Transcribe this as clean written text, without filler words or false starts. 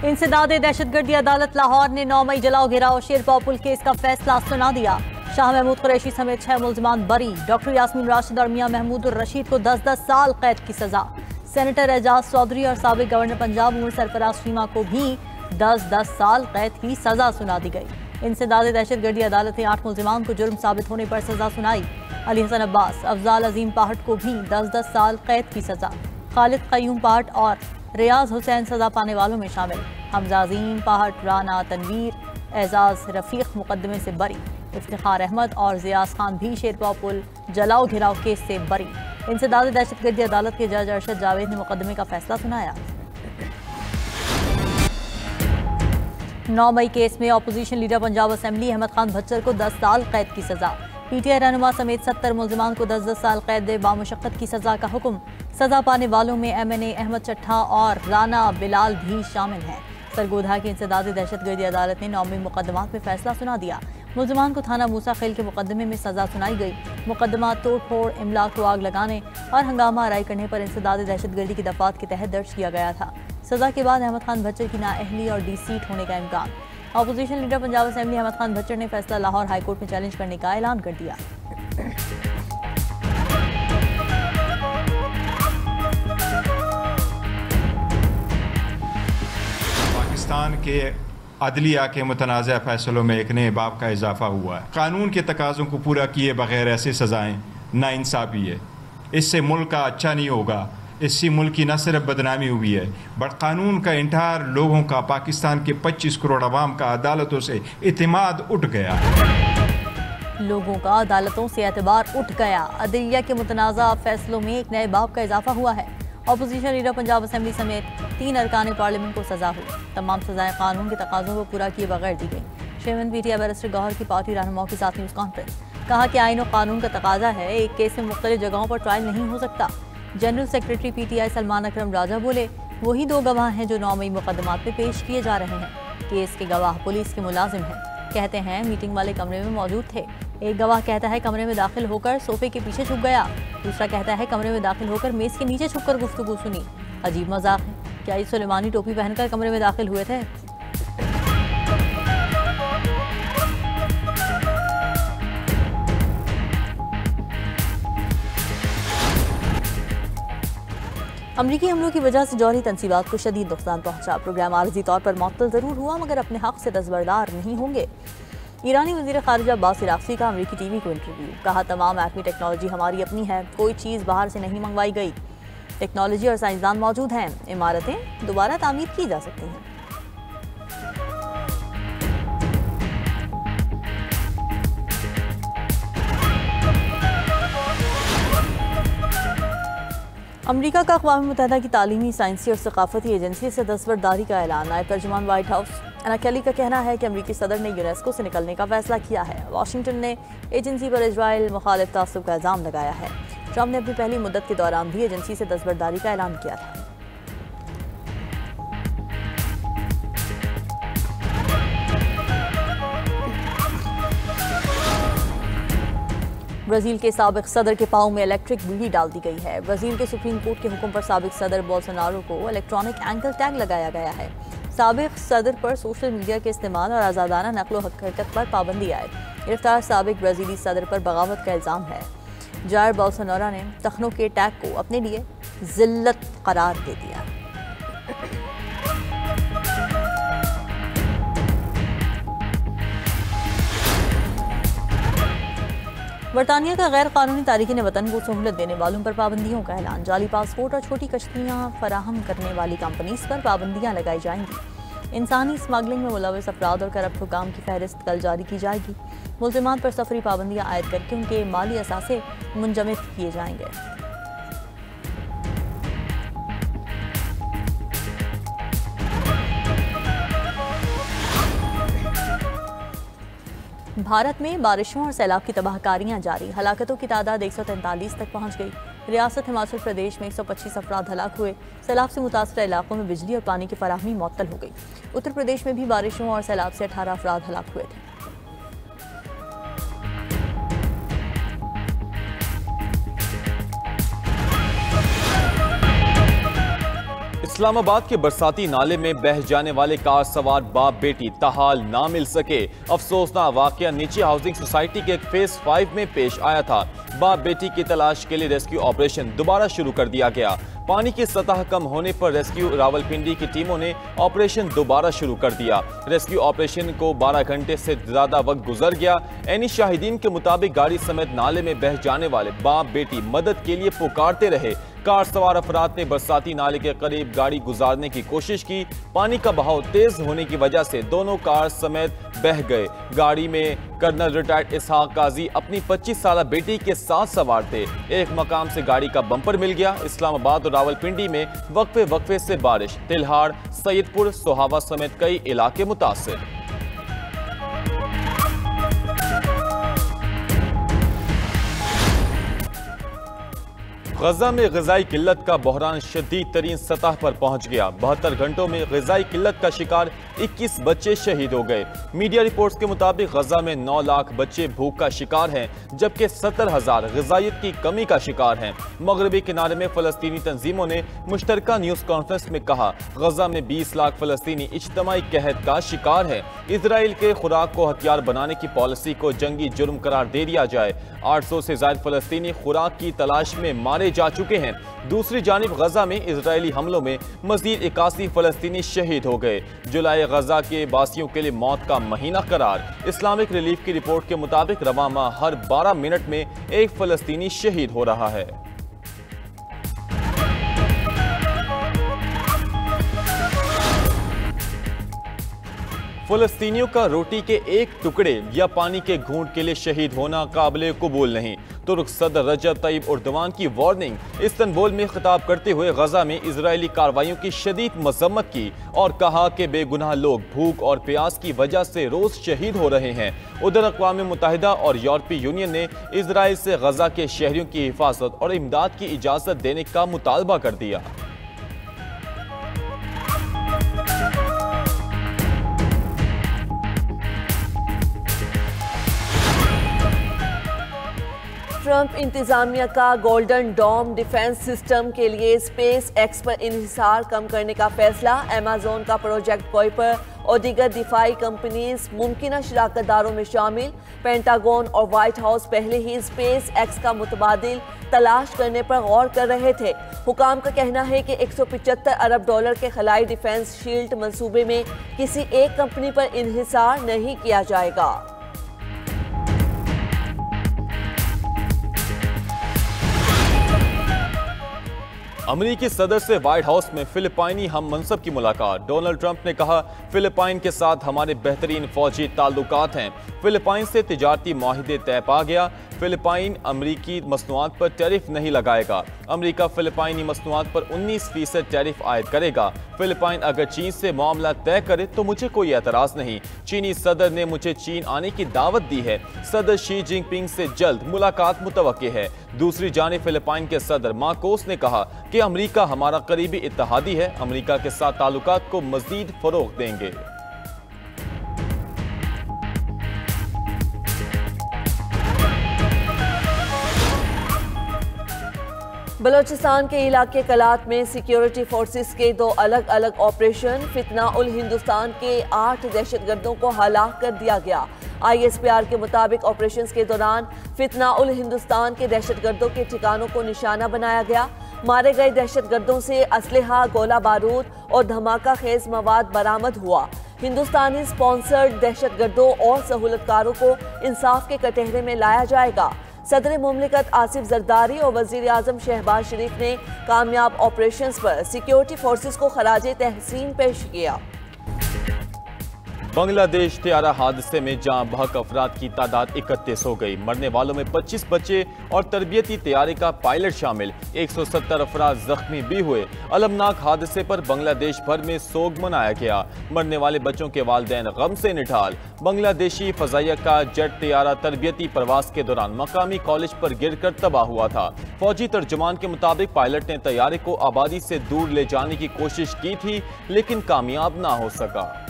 इंसदाद दहशतगर्दी अदालत लाहौर ने 9 मई जलाओ घेराव शेरपाव पुल केस का फैसला सुना दिया। शाह महमूद कुरैशी समेत 6 मुल्जिमान बरी। डॉक्टर यास्मीन राशिद और मियां महमूद रशीद को 10-10 साल कैद की सजा। सेनेटर एजाज चौधरी और साबिक गवर्नर पंजाब उमर सरफराज शीमा को भी 10-10 साल कैद की सजा सुना दी गई। इंसदाद दहशतगर्दी अदालत ने 8 मुल्जिमान को जुर्म साबित होने पर सजा सुनाई। अली हसन अब्बास, अफजाल अजीम पाहट को भी 10-10 साल कैद की सजा। खालिद कयूम पाहट और रियाज हुसैन सजा पाने वालों में शामिल। हमजा अजीम पाहट, राना तनवीर, एजाज रफीक मुकदमे से बरी। इफ्तिखार अहमद और जियास खान भी शेरपाव पुल जलाओ घिराव केस से बरी। इंसदाद दहशतगर्दी अदालत के जज अरशद जावेद ने मुकदमे का फैसला सुनाया। 9 मई केस में opposition leader Punjab assembly Ahmad Khan Bhachar को 10 साल कैद की सजा। पीटीआई रहनुमा समेत 70 मुल्जिमान को 10-10 साल कैद बामुशक्कत की सजा का हुक्म। सजा पाने वालों में MNA अहमद चट्ठा और राना बिलाल भी शामिल हैं। सरगोधा की इंसदाद दहशतगर्दी अदालत ने 9 मई मुकदमात में फैसला सुना दिया। मुल्जिमान को थाना मूसा खेल के मुकदमे में सजा सुनाई गई। मुकदमा तोड़ फोड़, इमला को आग लगाने और हंगामा आराई करने पर इंसदाद दहशतगर्दी की दफात के तहत दर्ज किया गया था। सजा के बाद अहमद खान भच्चर की नाअहली और डिसीट होने का इम्कान। Opposition leader Punjab assembly Ahmad Khan Bhachar ने फैसला लाहौर हाईकोर्ट में चैलेंज करने का ऐलान कर दिया। पाकिस्तान के अदलिया के मुतनाज़ा फैसलों में एक नए बाब का इजाफा हुआ है। कानून के तकाज़ों को पूरा किए बगैर ऐसी सज़ाएँ नाइंसाफ़ी है। इससे मुल्क का अच्छा नहीं होगा। इससे मुल्क की न सिर्फ बदनामी हुई है बट कानून का इंतहार लोगों का, पाकिस्तान के 25 करोड़ अवाम का अदालतों से इत्मीनान उठ गया। लोगों का अदालतों से एतबार उठ गया। अदलिया के मुतनाज़ा फैसलों में एक नए बाब का इजाफा हुआ है। अपोजिशन लीडर पंजाब असेंबली समेत 3 अरकान पार्लियामेंट को सजा हुई। तमाम सजाएं कानून के तकाज़ों को पूरा किए बगैर दी गई। चेयरमैन पीटीआई बैरिस्टर गौहर की पार्टी रहनुमाओं के साथ न्यूज़ कॉन्फ्रेंस। कहा कि आईन और कानून का तकाजा है, एक केस में मुख्तलिफ जगहों पर ट्रायल नहीं हो सकता। जनरल सेक्रेटरी पीटीआई सलमान अकरम राजा बोले, वही 2 गवाह हैं जो 9 मई मुकदमात में पेश किए जा रहे हैं। केस के गवाह पुलिस के मुलाजिम हैं। कहते हैं मीटिंग वाले कमरे में मौजूद थे। एक गवाह कहता है कमरे में दाखिल होकर सोफे के पीछे छुप गया। दूसरा कहता है कमरे में दाखिल होकर मेज़ के नीचे छुपकर गुफ्तगू सुनी। अजीब मजाक है। क्या ये सुलेमानी टोपी पहनकर कमरे में दाखिल हुए थे? अमरीकी हमलों की वजह से जौहरी तनसीबात को शदीद नुकसान पहुंचा। प्रोग्राम आर्जी तौर पर मुअत्तल जरूर हुआ मगर अपने हक से दस्तबरदार नहीं होंगे। ईरानी वज़ीर ख़ारिजा अब्बास इराक़ची का अमरीकी टीवी को इंटरव्यू। कहा, तमाम एटमी टेक्नोलॉजी हमारी अपनी है, कोई चीज़ बाहर से नहीं मंगवाई गई। टेक्नोलॉजी और साइंसदान मौजूद हैं, इमारतें दोबारा तामीर की जा सकती हैं। अमरीका का अक़वाम मुत्तहिदा की तालीमी, साइंसी और सकाफती एजेंसी से दस्तबरदारी का ऐलान। नायब तर्जुमान व्हाइट हाउस एना केली का कहना है कि अमरीकी सदर ने यूनेस्को से निकलने का फैसला किया है। वाशिंगटन ने एजेंसी पर इजराइल मुखालिफ तासुब का इल्ज़ाम लगाया है। ट्रंप ने अपनी पहली मुद्दत के दौरान भी एजेंसी से दस्तबरदारी का ऐलान किया था। ब्राज़ील के साबिक सदर के पाँव में इलेक्ट्रिक बीड़ी डाल दी गई है। ब्राज़ील के सुप्रीम कोर्ट के हुक्म पर साबिक सदर बोल्सोनारो को इलेक्ट्रॉनिक एंकल टैग लगाया गया है। साबिक सदर पर सोशल मीडिया के इस्तेमाल और आज़ादाना नकलो हरकत पर पाबंदी आए। गिरफ्तार साबिक ब्राज़ीली सदर पर बगावत का इल्ज़ाम है। जायर बोल्सोनारो ने तखनों के टैग को अपने लिए जिल्लत करार दे दिया। बरतानिया का गैर कानूनी तारिकीन वतन को सहूलत देने वालों पर पाबंदियों का ऐलान। जाली पासपोर्ट और छोटी कश्तियाँ फराहम करने वाली कंपनीज पर पाबंदियाँ लगाई जाएंगी। इंसानी स्मगलिंग में मुलविस अफराद और करप्ट हुकाम की फहरिस्त कल जारी की जाएगी। मुल्ज़िमान पर सफरी पाबंदियाँ आयद करके उनके माली असासे मुंजमद किए जाएंगे। भारत में बारिशों और सैलाब की तबाहकारियां जारी। हलाकतों की तादाद 143 तक पहुंच गई। रियासत हिमाचल प्रदेश में 125 अफराद हलाक हुए। सैलाब से मुतासर इलाकों में बिजली और पानी की फराहमी मुअत्तल हो गई। उत्तर प्रदेश में भी बारिशों और सैलाब से 18 अफराद हलाक हुए थे। इस्लाम इस्लामाबाद के बरसाती नाले में बह जाने वाले कार सवार बाप बेटी ताहाल ना मिल सके। अफसोसनाक वाकया नीचे हाउसिंग सोसाइटी के फेज 5 में पेश आया था। बाप बेटी की तलाश के लिए रेस्क्यू ऑपरेशन दोबारा शुरू कर दिया गया। पानी की सतह कम होने पर रेस्क्यू रावलपिंडी की टीमों ने ऑपरेशन दोबारा शुरू कर दिया। रेस्क्यू ऑपरेशन को 12 घंटे से ज्यादा वक्त गुजर गया। एनी शाहिदीन के मुताबिक गाड़ी समेत नाले में बह जाने वाले बाप बेटी मदद के लिए पुकारते रहे। कार सवार अफराद ने बरसाती नाले के करीब गाड़ी गुजारने की कोशिश की। पानी का बहाव तेज होने की वजह से दोनों कार समेत बह गए। गाड़ी में कर्नल रिटायर्ड इसहाक काजी अपनी 25 साल बेटी के साथ सवार थे। एक मकाम से गाड़ी का बम्पर मिल गया। इस्लामाबाद और रावलपिंडी में वक्फे से बारिश। तिल्हाड़, सैयदपुर, सोहावा समेत कई इलाके मुतासिर। गजा में ग़िज़ाई किल्लत का बहरान शदीद तरीन सतह पर पहुंच गया। 72 घंटों में ग़िज़ाई किल्लत का शिकार 21 बच्चे शहीद हो गए। मीडिया रिपोर्ट्स के मुताबिक गजा में 9 लाख बच्चे भूख का शिकार हैं, जबकि 70,000 ग़िज़ाइयत की कमी का शिकार हैं। मगरबी किनारे में फ़लस्तीनी तंजीमों ने मुश्तरका न्यूज़ कॉन्फ्रेंस में कहा, गजा में 20 लाख फ़लस्तीनी इज्तमाई कहत का शिकार है। इजराइल के खुराक को हथियार बनाने की पॉलिसी को जंगी जुर्म करार दे दिया जाए। 800 से ज़ायद फ़लस्तीनी खुराक की तलाश में मारे जा चुके हैं। दूसरी जानिब गजा में इजरायली हमलों में मजीद 81 फ़लस्तीनी शहीद हो गए। जुलाई गजा के बासियों के लिए मौत का महीना करार। इस्लामिक रिलीफ की रिपोर्ट के मुताबिक रवा माह हर 12 मिनट में एक फ़लस्तीनी शहीद हो रहा है। फ़लस्तीनियों का रोटी के एक टुकड़े या पानी के घूंट के लिए शहीद होना काबिल कबूल नहीं। तुर्क सदर रजब तय्यब एर्दोगान की वार्निंग। इस्तांबुल में खिताब करते हुए गजा में इजरायली कार्रवाइयों की शदीद मजम्मत की और कहा कि बेगुनाह लोग भूख और प्यास की वजह से रोज शहीद हो रहे हैं। उधर अक़वाम मुत्तहिदा और यूरोपीय यूनियन ने इजराइल से गजा के शहरियों की हिफाजत और इमदाद की इजाज़त देने का मुतालबा कर दिया। ट्रंप इंतजामिया का गोल्डन डोम डिफेंस सिस्टम के लिए स्पेस एक्स पर इन्हिसार कम करने का फैसला। अमेज़न का प्रोजेक्ट कुइपर और दीगर दिफाई कंपनीज मुमकिन शराकतदारों में शामिल। पेंटागन और व्हाइट हाउस पहले ही स्पेस एक्स का मुतबादिल तलाश करने पर गौर कर रहे थे। हुकाम का कहना है कि $175 अरब के खलाई डिफेंस शील्ड मंसूबे में किसी एक कंपनी पर इन्हिसार नहीं किया जाएगा। अमरीकी सदर से व्हाइट हाउस में फिलिपाइनी हम मनसब की मुलाकात। डोनाल्ड ट्रंप ने कहा, फिलिपाइन के साथ हमारे बेहतरीन फौजी ताल्लुकात हैं। फिलिपाइन से तिजारती माहिदे तय पा गया। फिलिपाइन अमरीकी मसनूआत पर टैरिफ नहीं लगाएगा। अमरीका फिलिपाइनी मसनूआत पर 19% टैरिफ आयद करेगा। फिलिपाइन अगर चीन से मामला तय करे तो मुझे कोई एतराज़ नहीं। चीनी सदर ने मुझे चीन आने की दावत दी है। सदर शी जिनपिंग से जल्द मुलाकात मुतवक्के है। दूसरी जानिब फिलिपाइन के सदर मार्कोस ने कहा कि अमरीका हमारा करीबी इत्तेहादी है। अमरीका के साथ ताल्लुकात को मज़ीद फ़रोग़ देंगे। बलोचिस्तान के इलाके कलात में सिक्योरिटी फोर्सेस के 2 अलग अलग ऑपरेशन। फितना उल हिंदुस्तान के 8 दहशतगर्दों को हलाक कर दिया गया। ISPR के मुताबिक ऑपरेशंस के दौरान फितना उल हिंदुस्तान के दहशतगर्दों के ठिकानों को निशाना बनाया गया। मारे गए दहशतगर्दों से असलहा, गोला बारूद और धमाका खेज मवाद बरामद हुआ। हिंदुस्तानी स्पॉन्सर्ड दहशतगर्दों और सहूलतकारों को इंसाफ के कटहरे में लाया जाएगा। सदर मुमलिकत आसिफ जरदारी और वजीर आजम शहबाज शरीफ ने कामयाब ऑपरेशंस पर सिक्योरिटी फोर्सेस को खराजे तहसीन पेश किया। बांग्लादेश त्यारा हादसे में जाँ बहक अफराद की तादाद 31 हो गई। मरने वालों में 25 बच्चे और तरबियती तैयारी का पायलट शामिल। 170 अफराद जख्मी भी हुए। अलमनाक हादसे पर बांग्लादेश भर में सोग मनाया गया। मरने वाले बच्चों के वालिदैन गम से निठाल। बांग्लादेशी फजाइया का जेट तैयारा तरबियती प्रवास के दौरान मकामी कॉलेज पर गिरकर तबाह हुआ था। फौजी तर्जुमान के मुताबिक पायलट ने तैयारे को आबादी से दूर ले जाने की कोशिश की थी, लेकिन कामयाब ना हो सका।